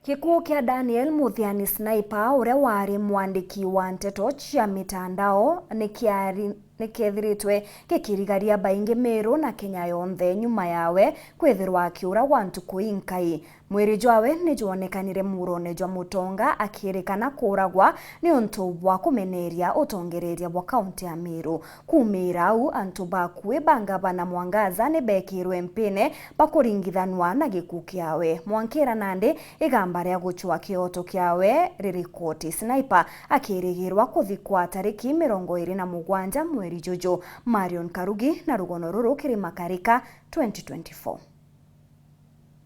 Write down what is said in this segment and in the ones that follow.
Gikuo kia Daniel Muthiani Sniper uria wari mwandiki wa nteto cia mitandao nikiethiritwe gikirigaria baingi Meru na Kenya yonthe nyuma yawe kwithirwa akiura wa ntuku inkai. Mwiri jwawe nijuonekanire murone jwa Mutonga akirikana kuragwa ni untu bwa kumeneria utongereria bwa kaunti ya Meru. Kumira au antu bakue bangavana Mwangaza ni bekirwe mpine bakuringithanwa na gikuo kiawe. Mwankira Nandi igamba ria guchwa kioto kiawe ririkoti. Sniper akirigirwa kuthikwa tariki 27 mweri Jojo. Marion Karugi na rugono ruru Kirima Karika 2024.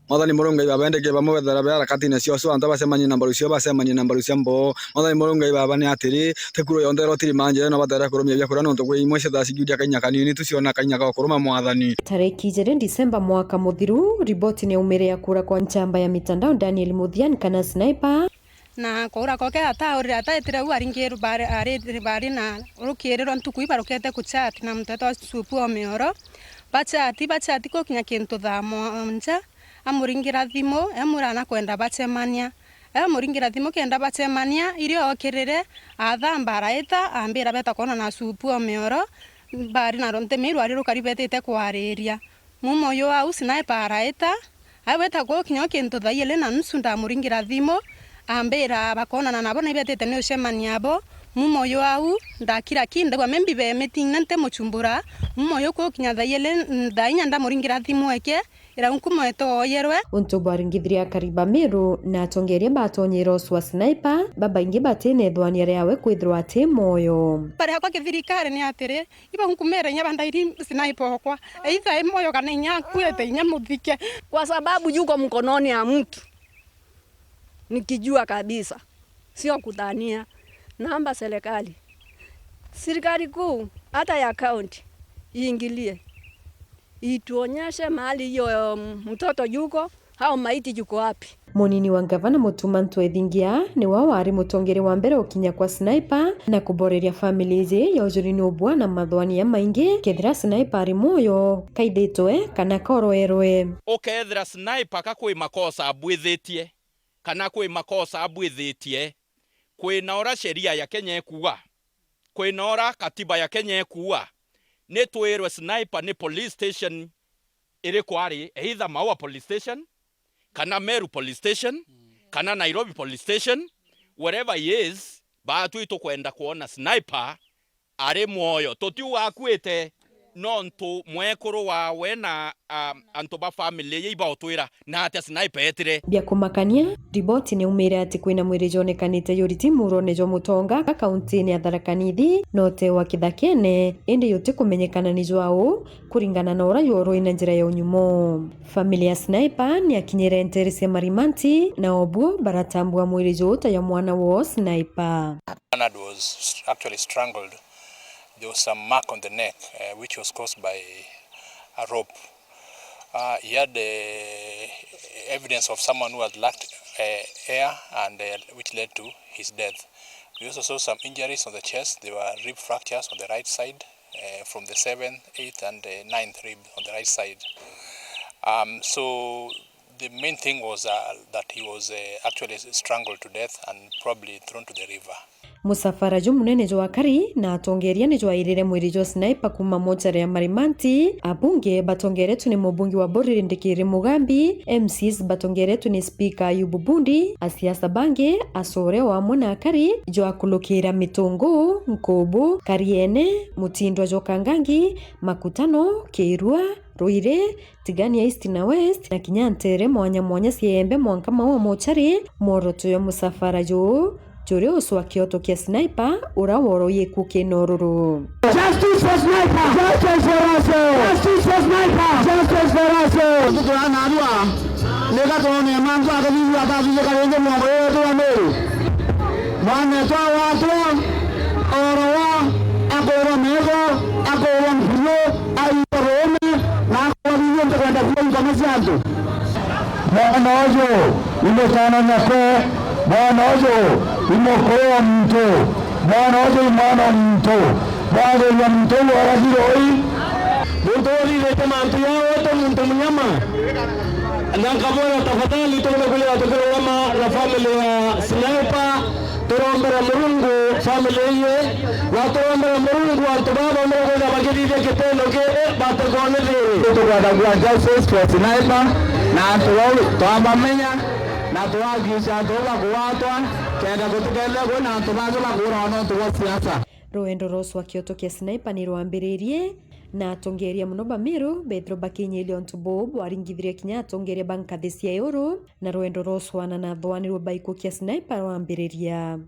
Mwathani Mulungu ibaba ndege bamwethera bya rakatine cio cio anta basemanye na mbarucio basemanye na mbarucio mbo. Mwathani Mulungu ibaba ni atiri tekuro yonthe rotiri manje no batara kurumia bya kurana nto kwe imwe cia cijudia kanya kanini tuciona kanya ga kuruma mwathani. Tariki 2 Disemba mwaka muthiru riboti ni umire ya kura kwa nchamba ya mitandao Daniel Muthiani kana Sniper na kura koke uri ataitire uaringiru bari na rukiriro ntuku ibarukete kuchat na mtoto supu omeoro bachati ko kinya kintu thamo nja amuringira thimo emurana kwenda bacemania amuringira thimo kenda bacemania irio okirire athamba raita ambira beta kona na supu omeoro bari na ronte miru ari rukaribetete kwariria mumoyo au Sniper raita aweta ko kinya kintu thayele na nusu ndamuringira thimo ambira bakona na bona ibetete ne ucemania abo mumoyo au ndakira kinde kwa membi be meeting nante muchumbura mumoyo ko kinya thayele ndainya ndamuringira thimu eke ira unkumo eto oyerwe untu baringithria kariba Meru na tongeria batonyero swa Sniper babaingi batene thwania yawe kwithirwa ati moyo pare kwa kithirikare ni atire iba unkumera nya bandairi Sniper kwa either moyo kana nya kwete nya muthike kwa sababu yuko mkononi ya mtu nikijua kabisa sio kudhania. Naomba serikali kuu hata ya kaunti iingilie ituonyeshe mahali hiyo mtoto yuko au maiti yuko wapi. Munini wa gavana Mutuma Ntwethingia ni wari mutongere wa mbere ukinya kwa Sniper na kuboreria families ya ujurini ubwa na mathwani ya maingi kethira Sniper ari moyo kaithitwe kana koroerwe ukethira Sniper kakwi makosa abwithitie kana kwi makosa abwithitie kwina ora sheria ya Kenya ekuga kwina ora katiba ya Kenya ekuga ni twirwe Sniper ni police station iri kwari either Maua police station kana Meru police station kana Nairobi police station wherever he is batu ito kwenda kuona Sniper ari moyo totiu akwite no ntu mwekuru wawe na antu ba family iba otwira na ati Sniper etire bia kumakania riboti ni umire ati kwina mwiri jonekanite yoriti murone jo Mutonga kaunti ya Tharaka Nithi note wa Kithakene indi yote kumenyekana ni jwao kuringana na ora yoro ina njira ya unyumo. Familia ya Sniper ni akinyere nterese marimanti na obu baratambua mwiri jota ya mwana wo Sniper. Bernard was actually strangled. There was some mark on the neck which was caused by a rope. He had evidence of someone who had lacked air and which led to his death. We also saw some injuries on the chest. There were rib fractures on the right side from the 7th, 8th and 9th rib on the right side. So the main thing was that he was actually strangled to death and probably thrown to the river. Musafara munene jo akari na atongeria ni jo airire mwiri jo Sniper kuma mochare ya marimanti abunge batongeretu ni mubungi wa Boriri Ndikiri Mugambi MCs batongeretu ni speaker Ayubu Bundi asiasa bange asore wa mwana akari jo akulukira Mitongo Nkobo Kariene Mutindwa jo Kangangi Makutano Keirua Ruire Tigania East na West na Kinyantere mwanya siembe mwankama wa mochare moroto ya musafara jo Jore oswa kioto kia Sniper ura woro yeku kenororo. Justice for Sniper! Justice for us! Justice for Sniper! Justice for us! Tukiwa na adua, nega tuone manzo akazizi atazizi kalenge mwambo yetu wa Meru. Wane toa watu, orowa, akoro mego, akoro mfuyo, ayitorome, na akoro viyo mtakwenda kuwa mkamasi antu. Mwana ojo, imekana nyako, mwana ojo, imokoa mto, mwana ojo imana mto, mwana ya mto waraziroi, mto wali lete mantu ya oto mto mnyama. na kabona tafadhali tunakuja watoto kama na family ya Sniper tuombera Mungu family ye na tuombera Mungu atubaba Mungu na bagidide kitendo ke batakone dhiri tukwenda justice for Sniper na tuwamenya na tuwagisha toba kuwatwa kenda kutukele na tubazo bagura no tuwasiasa. Rwendo roswa kioto kia Sniper ni rwambiririe na atongeria muno Bamiru Bethro bakinyilio ntubo waringithirie kinya atongeria bankathi cia euro na rwendo roswana na thwanirwo baiko kia Sniper rwambiriria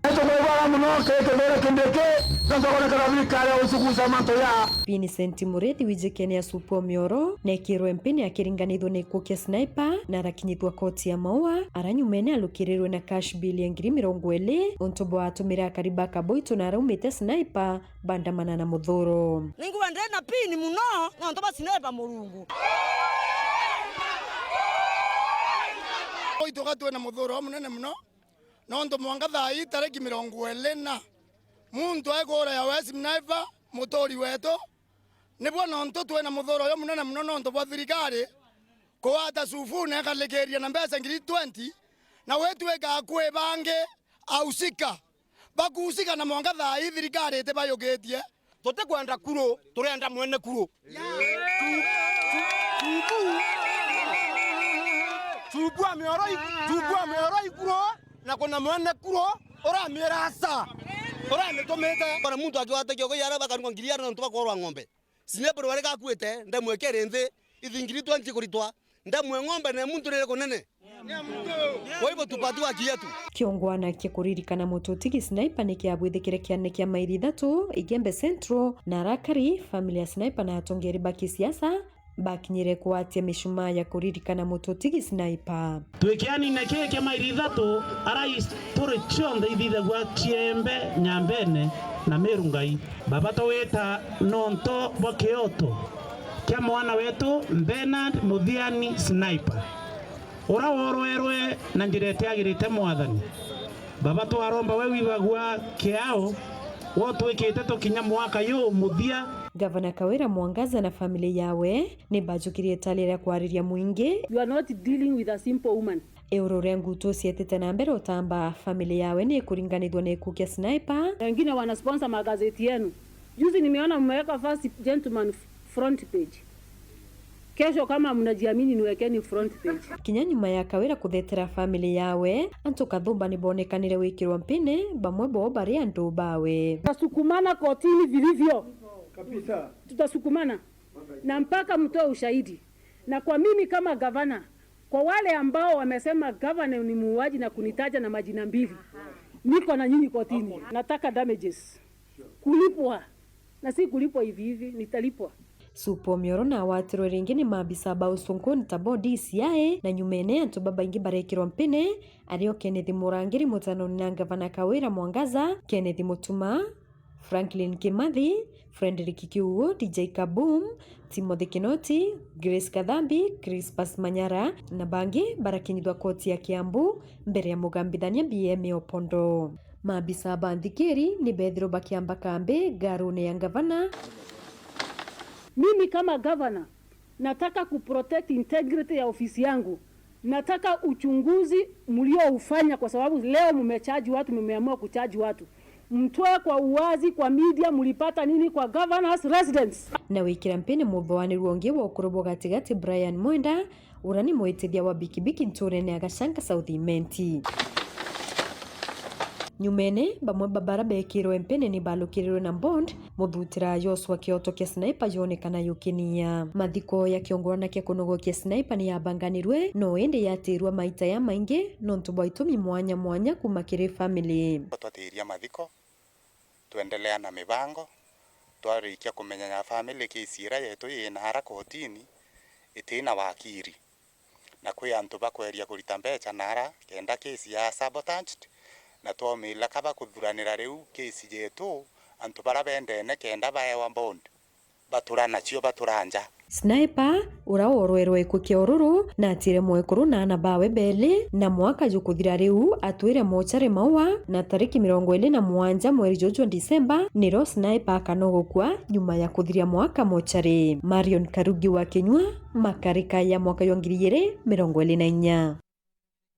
Vincent Murethi wijikene ya Supo Mioro nekirwe mpini akiringanithwo na iko kia Sniper na arakinyithwa koti ya Maua aranyumene alukirirwe na cash bill ya 20,000 ontobo atumira kariba kaboito na araumite Sniper bandamana na muthuro ningu wandena pini muno na ntoba Sniper Murungu oito gatwe na muthuro munene muno no ndo mwanga thai tariki 20 muntu agora ya we Sniper mutori wetu nibwo no nto twe na muthuro yo munene muno no ndo bwa thirikari kwata sufu na kalekeria na mbesa ngiri 20 na wetu ega kwe bange ausika bakusika na mwanga thai thirikari te bayogetie tote kwenda kuro turenda mwene kuro tubua mioro ikuro na kuna mwene kuro ora mirasa ora mitomete para muntu akiwate kyo yara bakanwa ngiriara na ntuba korwa ng'ombe Sniper wale kakwete ndamwekere nze ithingiri 20 kuritwa ndamwe ng'ombe na muntu rere konene kwa hivyo tupati wa kietu kiongwana kikuririkana mututigi Sniper nikiabwithikire kiane kia mairi 3 Igembe Central na Rakari family ya Sniper na atongeri baki siasa bakinyire kwatia mishuma ya kuririkana mututigi Sniper twekiani na keke mairi 3 arais tore chonde ithithe gwa Chiembe Nyambene na Merungai babato weta nonto bokioto kia mwana wetu Bernard Muthiani Sniper ora worwerwe na njirete agirite mwathani baba twaromba we wibagwa kiao wotwikite tukinya mwaka yu muthia. Gavana Kawira Mwangaza na family yawe ni bajukirie talira kwariria muingi. You are not dealing with a simple woman. Euro rengu to sietete na mbere otamba family yawe ni kuringanithwa na ikukia Sniper. Wengine wana sponsor magazeti yenu. Juzi nimeona mmeweka first gentleman front page. Kesho kama mnajiamini niwekeni front page. Kinya nyuma ya Kawira kuthetera family yawe anto kathumba ni bonekanire wikirwa mpine bamwe bo bari andu bawe. Tutasukumana kotini vilivyo. Kabisa. Tutasukumana na mpaka mtoe ushahidi. Na kwa mimi kama gavana, kwa wale ambao wamesema gavana ni muuaji na kunitaja na majina mbili, niko na nyinyi kotini. Nataka damages. Kulipwa. Na si kulipwa hivi hivi, nitalipwa. Supo Mioro na watiro ringine mabisa ba usunkoni tabo DCI na nyumene antu baba ingi barekirwa mpine ario Kenneth Murangiri mutano na Gavana Kawira Mwangaza, Kenneth Mutuma, Franklin Kimathi, Frederick Kiuo, DJ Kaboom, Timothy Kinoti, Grace Kadhambi, Crispus Manyara na bangi barakinyithwa koti ya Kiambu mbere ya mugambithania BM Opondo. Mabisa bandhikiri ni Bethro bakiamba kambe garune ya gavana. Mimi kama governor nataka kuprotect integrity ya ofisi yangu. Nataka uchunguzi mlioufanya, kwa sababu leo mmechaji watu, mmeamua kuchaji watu. Mtoe kwa uwazi kwa media mlipata nini kwa governor's residence. Na wikira mpene mubwani ruonge wa ukurobo gatigati Brian Mwenda urani mwetithia wa bikibiki nturene agashanga South Imenti. Nyumene bamwe babara bekirwe mpene ni balukiriro na bond muthutira Joshua Kioto kia Sniper yonekana yukinia. Mathiko ya kiongorana kia kunogo kia Sniper ni yabanganirwe no ende yatirwa maita ya maingi nontu bwa itumi mwanya mwanya kumakire family. Twatiria mathiko tuendelea na mibango twarikia kumenya ya family kisira yetu ina haraka kotini itina wakiri na kwi antu bakweria kurita mbeca nara kenda kesi ya sabotaged na twomila kaba kuthuranira riu kesi yetu antu bara bendene kenda baewa bond baturana cio baturanja Sniper ura orwerwe kukioruru na atire mwekuru na ana bawe beli na mwaka jukuthira riu atwire mochare maua na tariki 27 mweri jojo Disemba niro Sniper akanogokwa nyuma ya kuthiria mwaka mochare. Marion Karugi wa Kenywa, Makarika ya mwaka 2024.